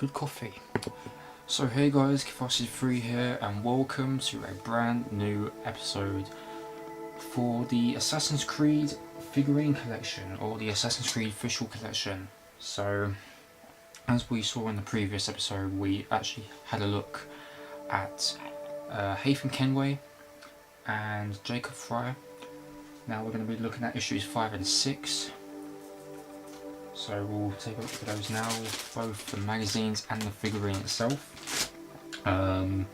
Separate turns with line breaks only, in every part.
good coffee. So hey guys, Kefasi3 here, and welcome to a brand new episode for the Assassin's Creed figurine collection, or the Assassin's Creed official collection. So, as we saw in the previous episode, we actually had a look at Haytham Kenway and Jacob Fryer. Now we're going to be looking at issues 5 and 6. So we'll take a look at those now, both the magazines and the figurine itself. I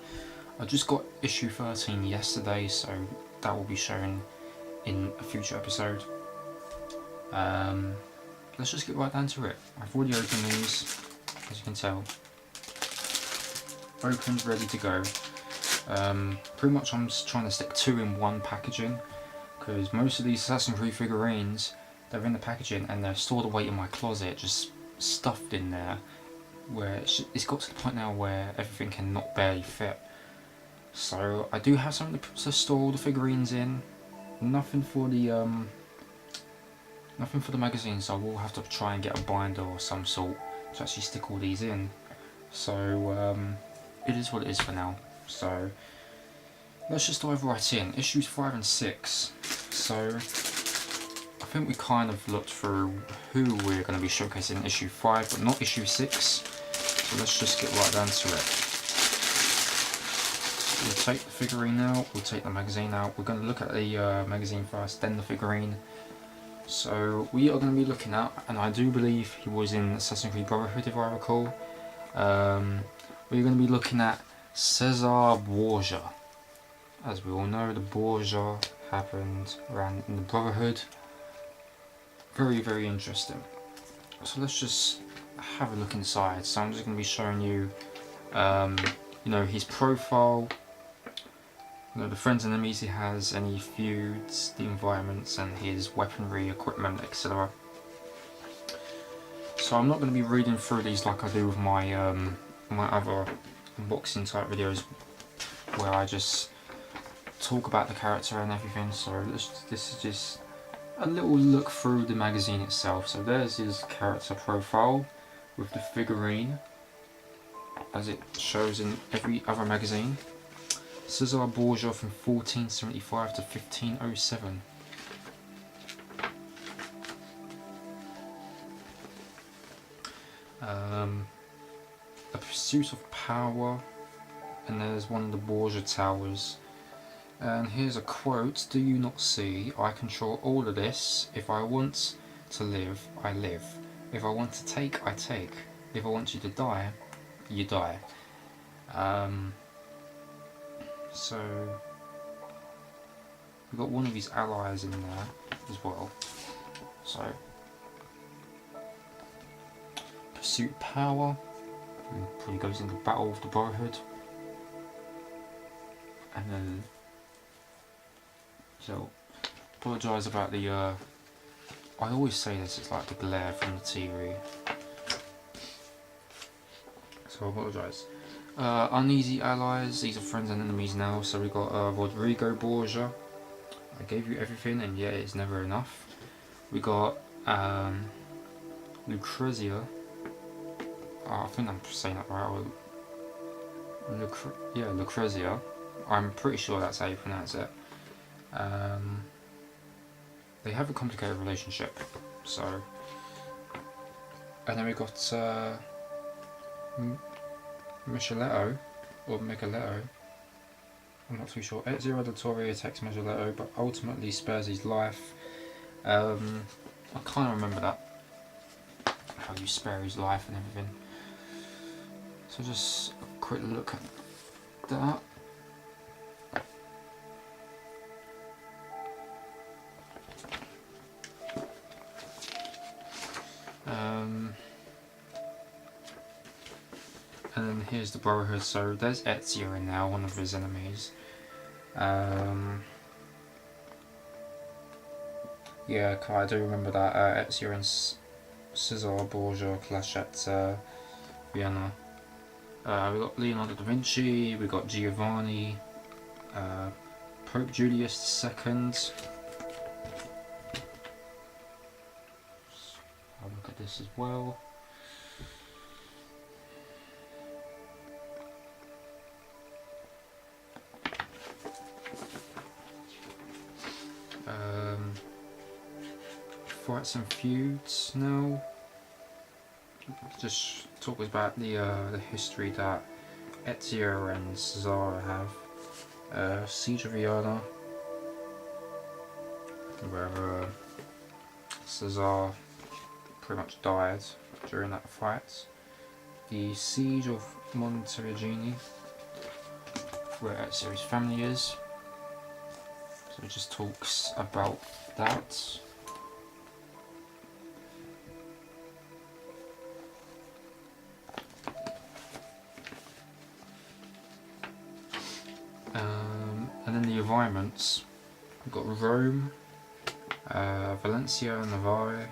just got issue 13 yesterday, so that will be shown in a future episode. Let's just get right down to it. I've already opened these, as you can tell. Opened, ready to go. Pretty much I'm just trying to stick 2 in 1 packaging, because most of these Assassin's Creed figurines, they're in the packaging and they're stored away in my closet, just stuffed in there, where it's got to the point now where everything can not barely fit. So I do have something to store all the figurines in. Nothing for the magazines, so I will have to try and get a binder or some sort to actually stick all these in. So it is what it is for now. So let's just dive right in. Issues 5 and 6. So I think we kind of looked through who we're going to be showcasing in issue 5, but not issue 6. So let's just get right down to it. We'll take the figurine out, we'll take the magazine out. We're going to look at the magazine first, then the figurine. So we are going to be looking at, and I do believe he was in Assassin's Creed Brotherhood if I recall. We're going to be looking at Caesar Borgia. As we all know, the Borgia happened around in the Brotherhood. Very, very interesting. So let's just have a look inside. So I'm just going to be showing you, his profile, the friends and enemies he has, any feuds, the environments, and his weaponry, equipment, etc. So I'm not going to be reading through these like I do with my my other unboxing type videos, where I just talk about the character and everything. So this is just a little look through the magazine itself. So there's his character profile with the figurine, as it shows in every other magazine. Caesar Borgia from 1475 to 1507. A Pursuit of Power, and there's one of the Borgia Towers. And here's a quote: "Do you not see? I control all of this. If I want to live, I live. If I want to take, I take. If I want you to die, you die." So we've got one of his allies in there as well. So Pursuit of Power, probably goes into Battle of the Brotherhood, and then. So, apologise about the, I always say this, it's like the glare from the TV. So I apologise. Uneasy Allies, these are friends and enemies now. So we got Rodrigo Borgia. I gave you everything, and yet it's never enough. We got Lucrezia. I think I'm saying that right. Lucrezia. I'm pretty sure that's how you pronounce it. They have a complicated relationship, so. And then we got Micheletto, or Micheletto. I'm not too sure. Ezio Auditore attacks Micheletto, but ultimately spares his life. I kind of remember that, how you spare his life and everything. So just a quick look at that. And then here's the Brotherhood. So there's Ezio in now, one of his enemies. Yeah, I do remember that. Ezio and Caesar Borgia clash at Vienna. We got Leonardo da Vinci, we got Giovanni, Pope Julius II. I'll look at this as well. Fights and feuds now. Just talk about the history that Ezio and Cesare have. Siege of Iona, where Cesare pretty much died during that fight. The Siege of Monterigini, where Ezio's family is. So it just talks about that. And then the environments, we've got Rome, Valencia, Navarre,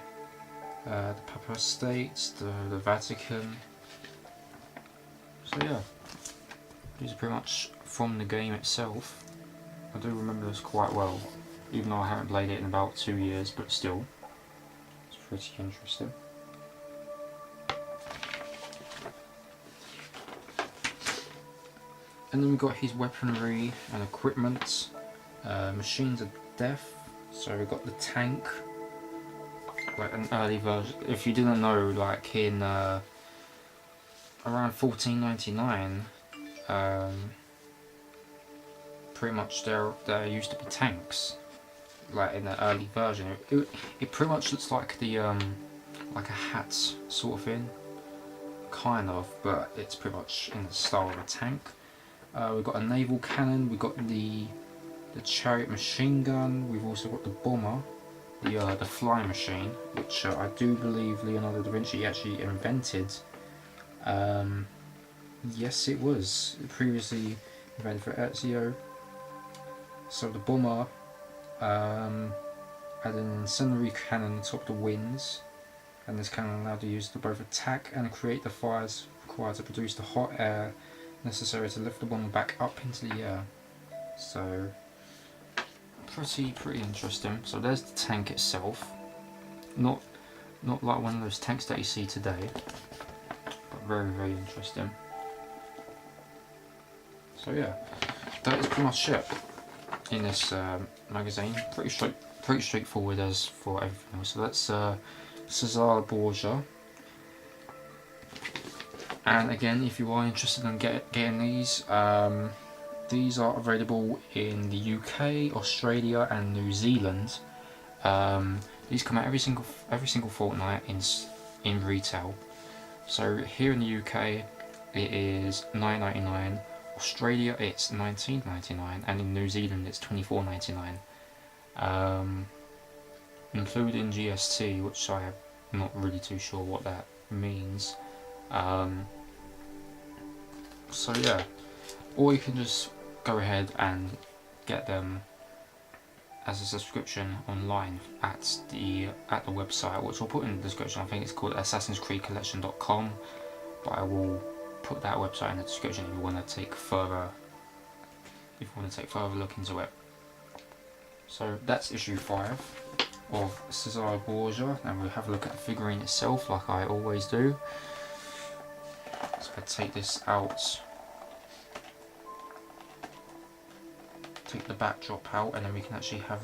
the Papal States, the Vatican. So yeah, these are pretty much from the game itself. I do remember this quite well, even though I haven't played it in about 2 years, but still, it's pretty interesting. And then we've got his weaponry and equipment, machines of death. So we've got the tank, like an early version. If you didn't know, like in around 1499, pretty much there used to be tanks, like in the early version. It pretty much looks like the like a hat sort of thing, kind of, but it's pretty much in the style of a tank. We've got a naval cannon, we've got the chariot machine gun, we've also got the bomber, the flying machine, which I do believe Leonardo da Vinci actually invented. Yes, it was previously invented for Ezio. So the bomber had an incendiary cannon atop the wings, and this cannon allowed to use to both attack and create the fires required to produce the hot air necessary to lift the bomber back up into the air. So pretty interesting. So there's the tank itself. Not like one of those tanks that you see today, but very interesting. So yeah, that is pretty much it in this magazine. Pretty straightforward as for everything else. So that's Cesare Borgia. And again, if you are interested in getting these are available in the UK, Australia, and New Zealand. These come out every single fortnight in retail. So here in the UK, it is $9.99. Australia, it's $19.99, and in New Zealand, it's $24.99, including GST, which I am not really too sure what that means. So yeah, or you can just go ahead and get them as a subscription online at the website, which I'll put in the description. I think it's called Assassin'sCreedCollection.com, but I will put that website in the description if you want to take further look into it. So that's issue 5 of Cesare Borgia. Now we'll have a look at the figurine itself, like I always do. So I take this out, take the backdrop out, and then we can actually have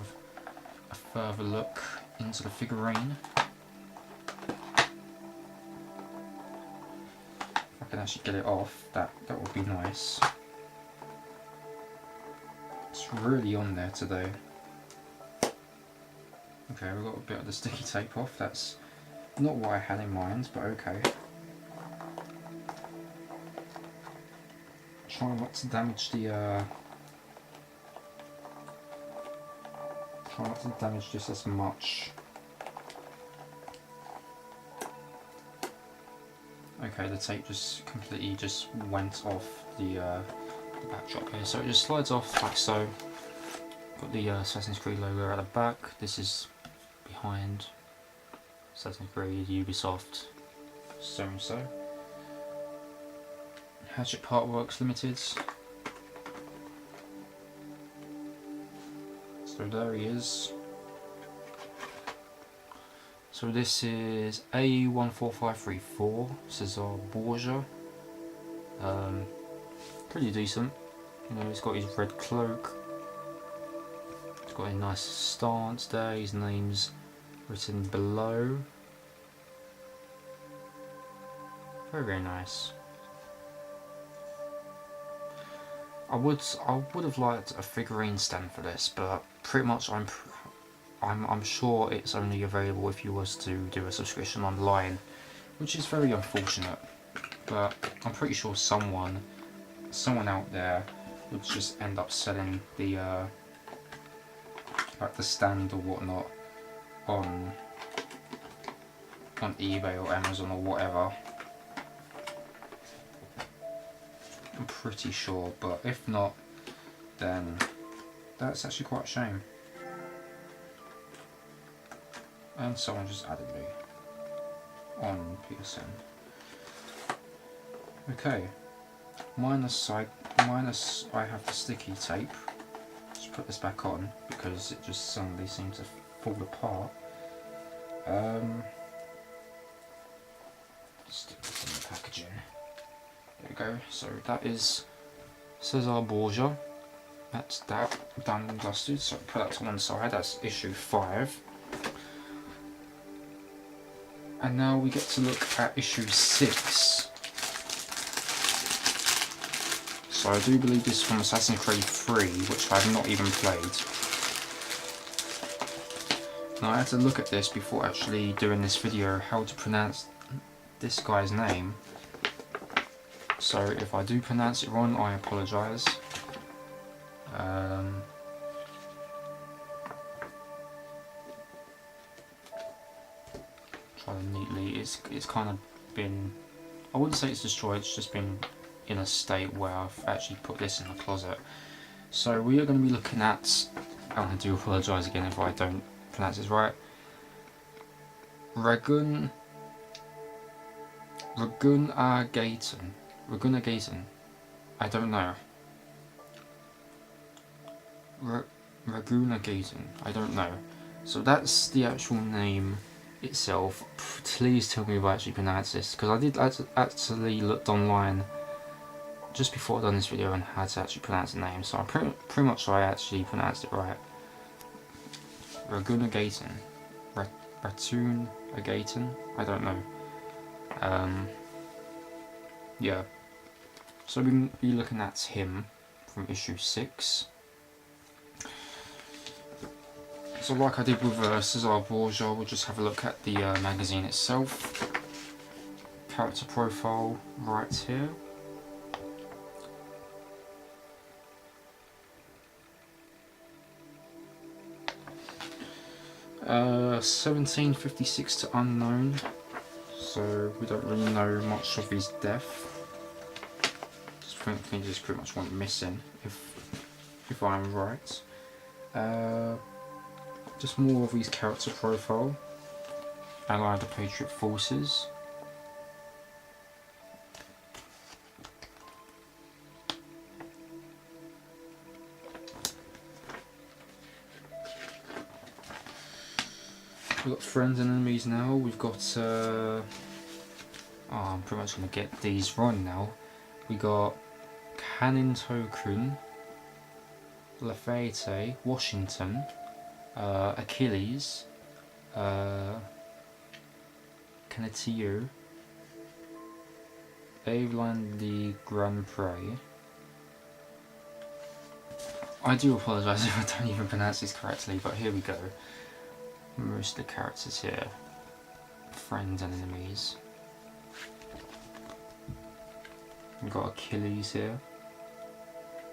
a further look into the figurine. If I can actually get it off, that would be nice. It's really on there today. Okay, we've got a bit of the sticky tape off. That's not what I had in mind, but okay. Try not to damage the try not to damage just as much. Okay, the tape just completely went off the backdrop here, so it just slides off like so. Got the Assassin's Creed logo at the back. This is behind Assassin's Creed, Ubisoft, so and so. Hatchet Part Works Limited. So there he is. So this is A14534 Cesare Borgia. Pretty decent. You know, he's got his red cloak. He's got a nice stance there. His name's written below. Very, very nice. I would have liked a figurine stand for this, but pretty much I'm sure it's only available if you was to do a subscription online, which is very unfortunate. But I'm pretty sure someone out there would just end up selling the like the stand or whatnot on eBay or Amazon or whatever. I'm pretty sure, but if not, then that's actually quite a shame. And someone just added me on PSN. Okay, minus I have the sticky tape. Just put this back on because it just suddenly seemed to fall apart. Stick this in the packaging. There we go. So that is Cesar Borgia. That's that done and dusted. So put that to one side. That's issue 5. And now we get to look at issue 6. So I do believe this is from Assassin's Creed 3, which I have not even played. Now I had to look at this before actually doing this video, how to pronounce this guy's name. So if I do pronounce it wrong, I apologise. Try to neatly. It's kind of been. I wouldn't say it's destroyed. It's just been in a state where I've actually put this in the closet. So we are going to be looking at. I do apologise again if I don't pronounce this right. Ragunagaton. I don't know. Ragunagaton. I don't know. So that's the actual name itself. Please tell me if I actually pronounce this, because I did actually looked online just before I done this video and had to actually pronounce the name. So I'm pretty much sure I actually pronounced it right. Ragunagaton. Ratunagaton. I don't know. Yeah. So we can be looking at him from issue 6. So like I did with Cesar Borgia, we'll just have a look at the magazine itself. Character profile right here. Uh, 1756 to unknown. So we don't really know much of his death. I think just pretty much went missing, if I'm right. Just more of his character profile. Allied Patriot Forces. We've got friends and enemies now. We've got. Oh, I'm pretty much going to get these wrong now. We got Kaninto-kun, Lafayette, Washington, Achilles, Canetillo, Evelyn de Grand Prix. I do apologise if I don't even pronounce this correctly, but here we go. Most of the characters here, friends and enemies. We've got Achilles here,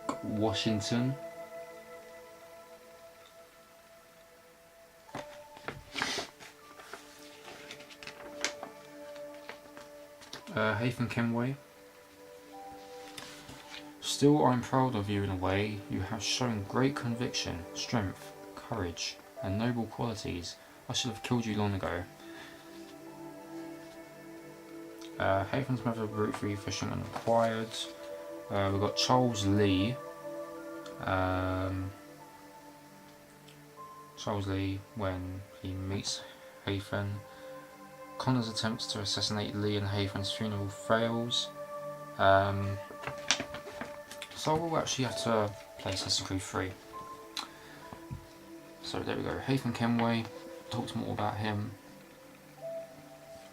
got Washington, Hafen Kenway. Still, I'm proud of you in a way. You have shown great conviction, strength, courage, and noble qualities. I should have killed you long ago. Hafen's method of brute free fishing unrequired. We've got Charles Lee. Charles Lee, when he meets Hafen. Connor's attempts to assassinate Lee and Hafen's funeral fails. So we'll actually have to play Assassin's Creed 3. So there we go, Haytham Kenway, talked more about him.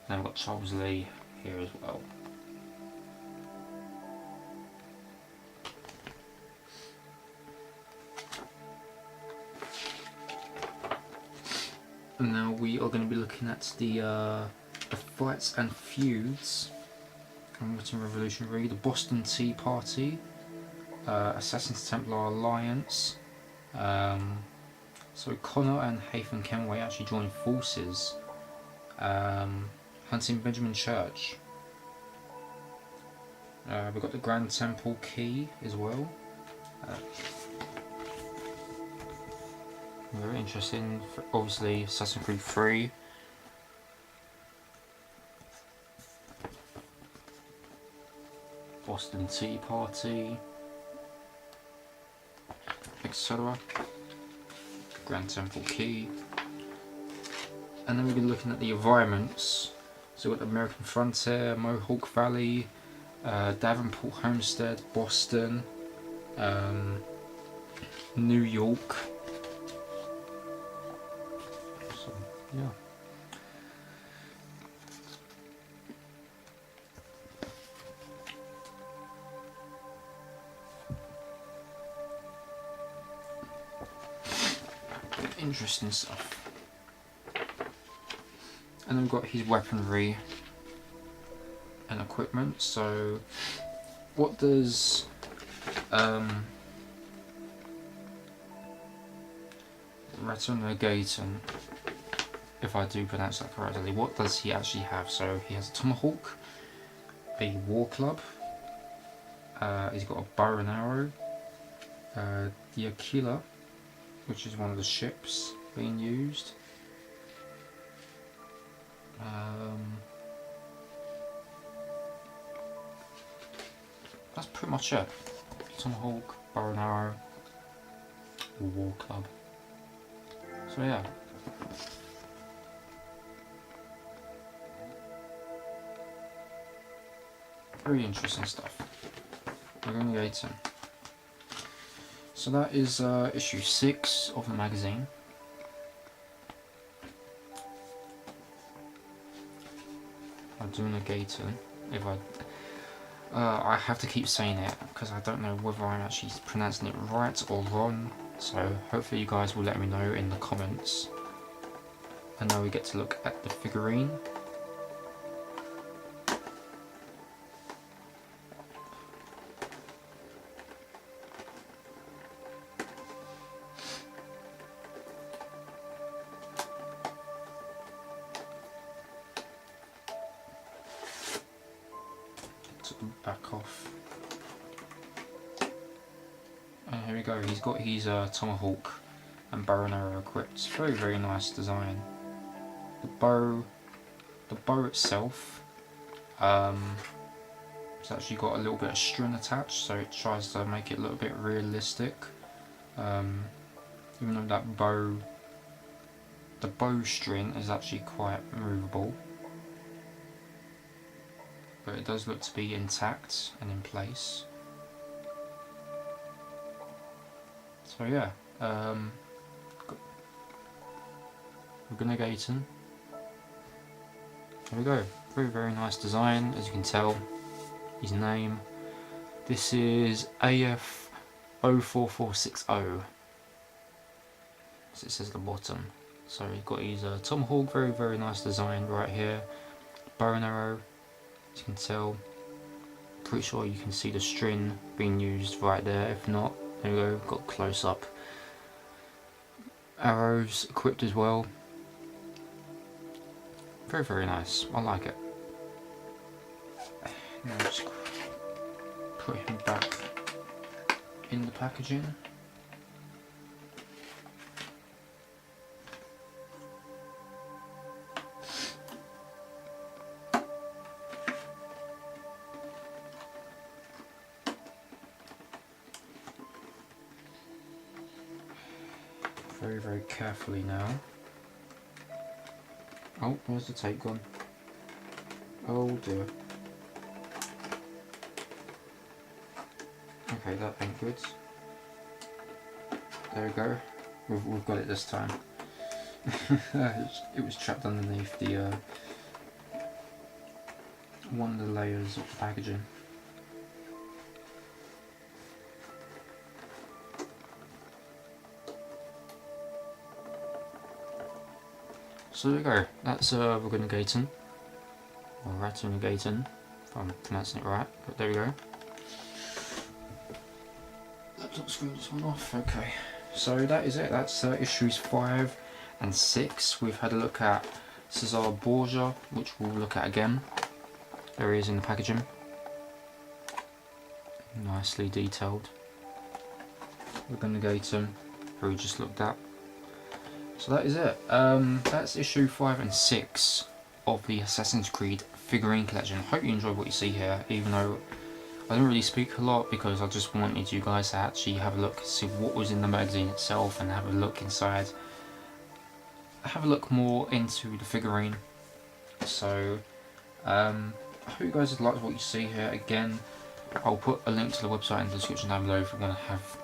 Then we've got Charles Lee here as well. And now we are going to be looking at the fights and feuds in Written Revolutionary, the Boston Tea Party, Assassin's Templar Alliance. So Connor and Haytham Kenway actually joined forces, hunting Benjamin Church. We've got the Grand Temple Key as well. Very interesting. Obviously, Assassin's Creed 3. Boston Tea Party, etc. Grand Temple Key. And then we've been looking at the environments. So we've got the American Frontier, Mohawk Valley, Davenport Homestead, Boston, New York. So, yeah. Interesting stuff. And then we've got his weaponry and equipment. So what does Rattanagatun, if I do pronounce that correctly, what does he actually have? So he has a tomahawk, a war club, he's got a bow and arrow, the Aquila, which is one of the ships being used. That's pretty much it. Tomahawk, bow and arrow, war club. So yeah. Very interesting stuff. Rattanagatun. So that is issue 6 of the magazine. Rattanagatun. If I have to keep saying it because I don't know whether I'm actually pronouncing it right or wrong. So hopefully you guys will let me know in the comments. And now we get to look at the figurine. Took the back off. And here we go, he's got his tomahawk and bow and arrow equipped. Very, very nice design. The bow itself, it's actually got a little bit of string attached, so it tries to make it look a bit realistic. Even though that the bow string is actually quite movable, but it does look to be intact and in place. So yeah, Rattanagatun. There we go. Very, very nice design, as you can tell. His name. This is AF 04460. As it says at the bottom. So he's got his tomahawk. Very, very nice design right here. Bow and arrow. As you can tell. Pretty sure you can see the string being used right there. If not, there we go. Got close up. Arrows equipped as well. Very, very nice. I like it. Now just put him back in the packaging. Very, very carefully now. Oh, where's the tape gone? Oh dear. Okay, that ain't good. There we go. we've got it this time. It was trapped underneath the one of the layers of the packaging. So there we go, that's Ruggenugaten, or Ratunugaten, if I'm pronouncing it right, but there we go. Laptop screen just went off, okay. So that is it, that's issues 5 and 6. We've had a look at Cesar Borgia, which we'll look at again. There he is in the packaging. Nicely detailed. Ruggenugaten, who we just looked at. So that is it. That's issue 5 and 6 of the Assassin's Creed figurine collection. Hope you enjoyed what you see here, even though I didn't really speak a lot because I just wanted you guys to actually have a look, see what was in the magazine itself, and have a look inside. Have a look more into the figurine. So I hope you guys have liked what you see here. Again, I'll put a link to the website in the description down below if you want to have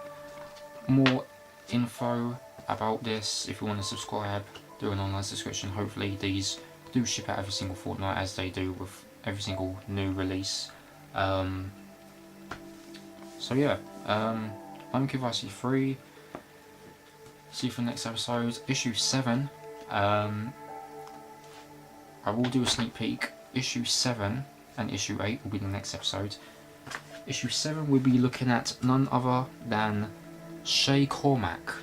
more info about this. If you want to subscribe, do an online subscription. Hopefully these do ship out every single fortnight, as they do with every single new release. So yeah, I'm Kivasi3. See you for the next episode. Issue 7. I will do a sneak peek. Issue 7 and issue 8 will be the next episode. Issue 7 we'll be looking at none other than Shay Cormac.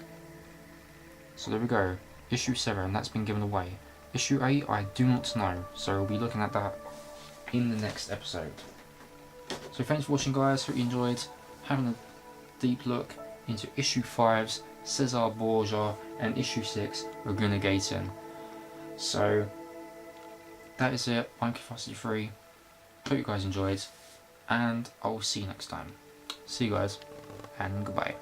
So there we go. Issue 7, that's been given away. Issue 8, I do not know. So we'll be looking at that in the next episode. So thanks for watching, guys. Hope you enjoyed having a deep look into issue 5's Cesar Borgia and issue 6 Ruggenugaten. So that is it. I'm Kivasi3. Hope you guys enjoyed, and I'll see you next time. See you guys, and goodbye.